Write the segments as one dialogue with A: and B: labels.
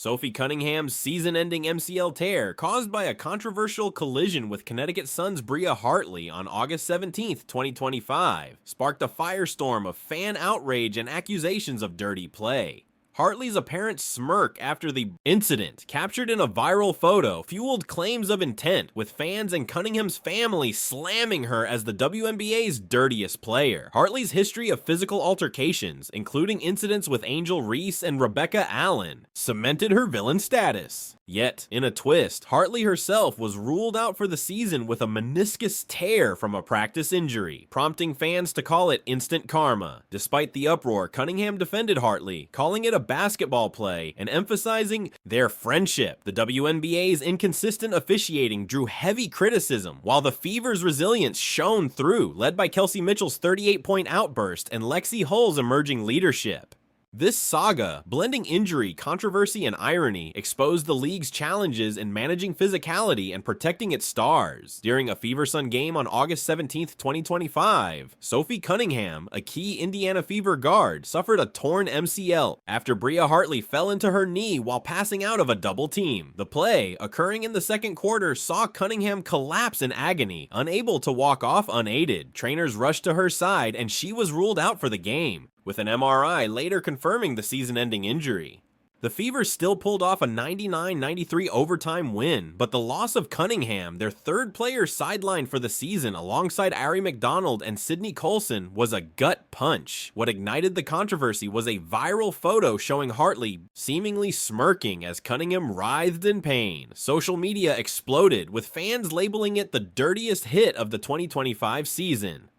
A: Sophie Cunningham's season-ending MCL tear, caused by a controversial collision with Connecticut Sun's Bria Hartley on August 17, 2025, sparked a firestorm of fan outrage and accusations of dirty play. Hartley's apparent smirk after the incident, captured in a viral photo, fueled claims of intent, with fans and Cunningham's family slamming her as the WNBA's dirtiest player. Hartley's history of physical altercations, including incidents with Angel Reese and Rebecca Allen, cemented her villain status. Yet, in a twist, Hartley herself was ruled out for the season with a meniscus tear from a practice injury, prompting fans to call it instant karma. Despite the uproar, Cunningham defended Hartley, calling it a basketball play and emphasizing their friendship. The WNBA's inconsistent officiating drew heavy criticism, while the Fever's resilience shone through, led by Kelsey Mitchell's 38-point outburst and Lexi Hull's emerging leadership. This saga, blending injury, controversy, and irony, exposed the league's challenges in managing physicality and protecting its stars. During a Fever Sun game on August 17, 2025, Sophie Cunningham, a key Indiana Fever guard, suffered a torn MCL after Bria Hartley fell into her knee while passing out of a double team. The play, occurring in the second quarter, saw Cunningham collapse in agony, unable to walk off unaided. Trainers rushed to her side and she was ruled out for the game, with an MRI later confirming the season-ending injury. The Fever still pulled off a 99-93 overtime win, but the loss of Cunningham, their third player sidelined for the season alongside Ari McDonald and Sydney Colson, was a gut punch. What ignited the controversy was a viral photo showing Hartley seemingly smirking as Cunningham writhed in pain. Social media exploded, with fans labeling it the dirtiest hit of the 2025 season.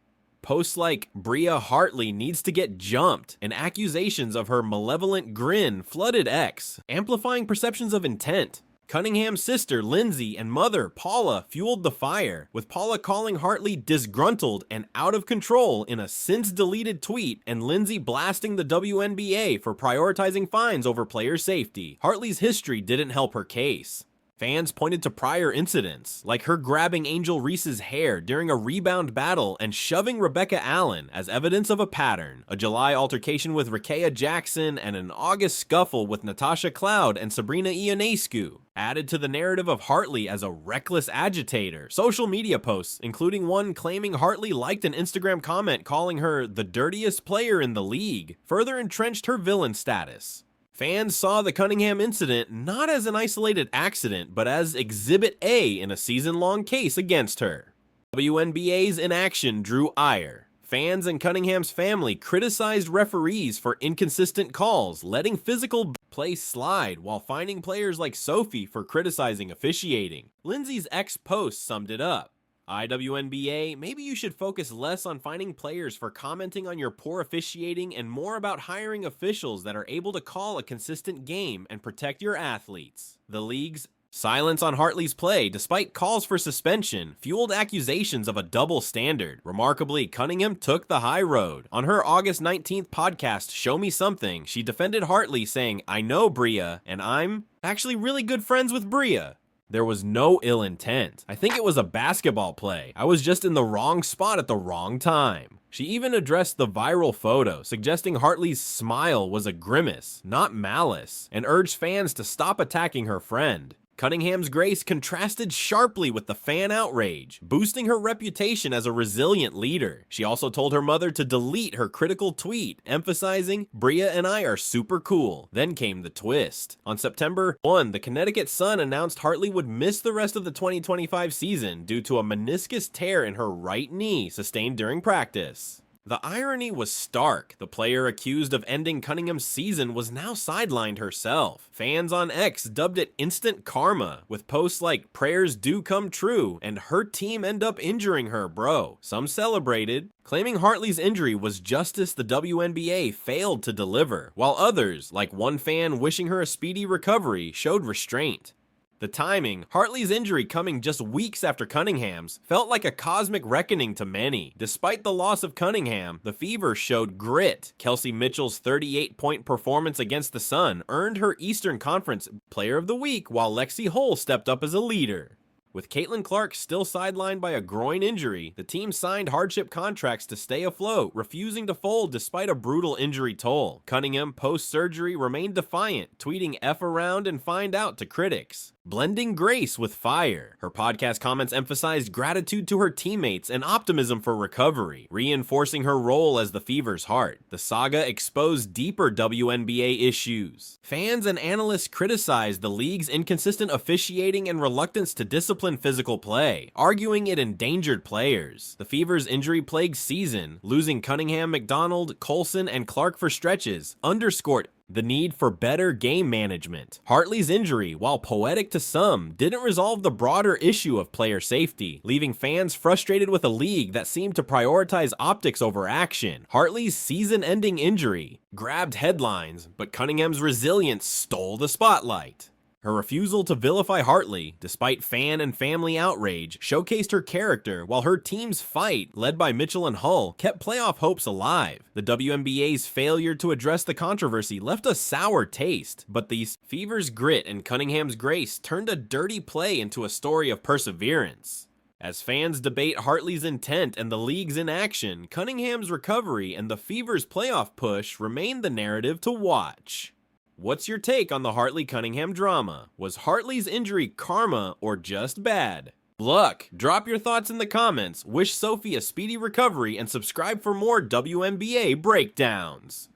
A: Posts like "Bria Hartley needs to get jumped" and accusations of her malevolent grin flooded X, amplifying perceptions of intent. Cunningham's sister, Lindsay, and mother, Paula, fueled the fire, with Paula calling Hartley disgruntled and out of control in a since-deleted tweet, and Lindsay blasting the WNBA for prioritizing fines over player safety. Hartley's history didn't help her case. Fans pointed to prior incidents, like her grabbing Angel Reese's hair during a rebound battle and shoving Rebecca Allen, as evidence of a pattern. A July altercation with Rakea Jackson and an August scuffle with Natasha Cloud and Sabrina Ionescu added to the narrative of Hartley as a reckless agitator. Social media posts, including one claiming Hartley liked an Instagram comment calling her the dirtiest player in the league, further entrenched her villain status. Fans saw the Cunningham incident not as an isolated accident, but as Exhibit A in a season-long case against her. WNBA's inaction drew ire. Fans and Cunningham's family criticized referees for inconsistent calls, letting physical play slide, while finding players like Sophie for criticizing officiating. Lindsay's ex-post summed it up. IWNBA, maybe you should focus less on finding players for commenting on your poor officiating and more about hiring officials that are able to call a consistent game and protect your athletes. The league's silence on Hartley's play, despite calls for suspension, fueled accusations of a double standard. Remarkably, Cunningham took the high road. On her August 19th podcast, Show Me Something, she defended Hartley, saying, "I know Bria, and I'm actually really good friends with Bria. There was no ill intent. I think it was a basketball play. I was just in the wrong spot at the wrong time." She even addressed the viral photo, suggesting Hartley's smile was a grimace, not malice, and urged fans to stop attacking her friend. Cunningham's grace contrasted sharply with the fan outrage, boosting her reputation as a resilient leader. She also told her mother to delete her critical tweet, emphasizing, "Bria and I are super cool." Then came the twist. On September 1, the Connecticut Sun announced Hartley would miss the rest of the 2025 season due to a meniscus tear in her right knee sustained during practice. The irony was stark. The player accused of ending Cunningham's season was now sidelined herself. Fans on X dubbed it instant karma, with posts like "prayers do come true" and "her team end up injuring her, bro." Some celebrated, claiming Hartley's injury was justice the WNBA failed to deliver, while others, like one fan wishing her a speedy recovery, showed restraint. The timing, Hartley's injury coming just weeks after Cunningham's, felt like a cosmic reckoning to many. Despite the loss of Cunningham, the Fever showed grit. Kelsey Mitchell's 38-point performance against the Sun earned her Eastern Conference Player of the Week, while Lexi Hull stepped up as a leader. With Caitlin Clark still sidelined by a groin injury, the team signed hardship contracts to stay afloat, refusing to fold despite a brutal injury toll. Cunningham, post-surgery, remained defiant, tweeting "F around and find out" to critics. Blending grace with fire. Her podcast comments emphasized gratitude to her teammates and optimism for recovery, reinforcing her role as the Fever's heart. The saga exposed deeper WNBA issues. Fans and analysts criticized the league's inconsistent officiating and reluctance to discipline physical play, arguing it endangered players. The Fever's injury-plagued season, losing Cunningham, McDonald, Colson, and Clark for stretches, underscored the need for better game management. Hartley's injury, while poetic to some, didn't resolve the broader issue of player safety, leaving fans frustrated with a league that seemed to prioritize optics over action. Hartley's season-ending injury grabbed headlines, but Cunningham's resilience stole the spotlight. Her refusal to vilify Hartley, despite fan and family outrage, showcased her character, while her team's fight, led by Mitchell and Hull, kept playoff hopes alive. The WNBA's failure to address the controversy left a sour taste, but the Fever's grit and Cunningham's grace turned a dirty play into a story of perseverance. As fans debate Hartley's intent and the league's inaction, Cunningham's recovery and the Fever's playoff push remain the narrative to watch. What's your take on the Hartley-Cunningham drama? Was Hartley's injury karma or just bad? Luck! Drop your thoughts in the comments, wish Sophie a speedy recovery, and subscribe for more WNBA breakdowns.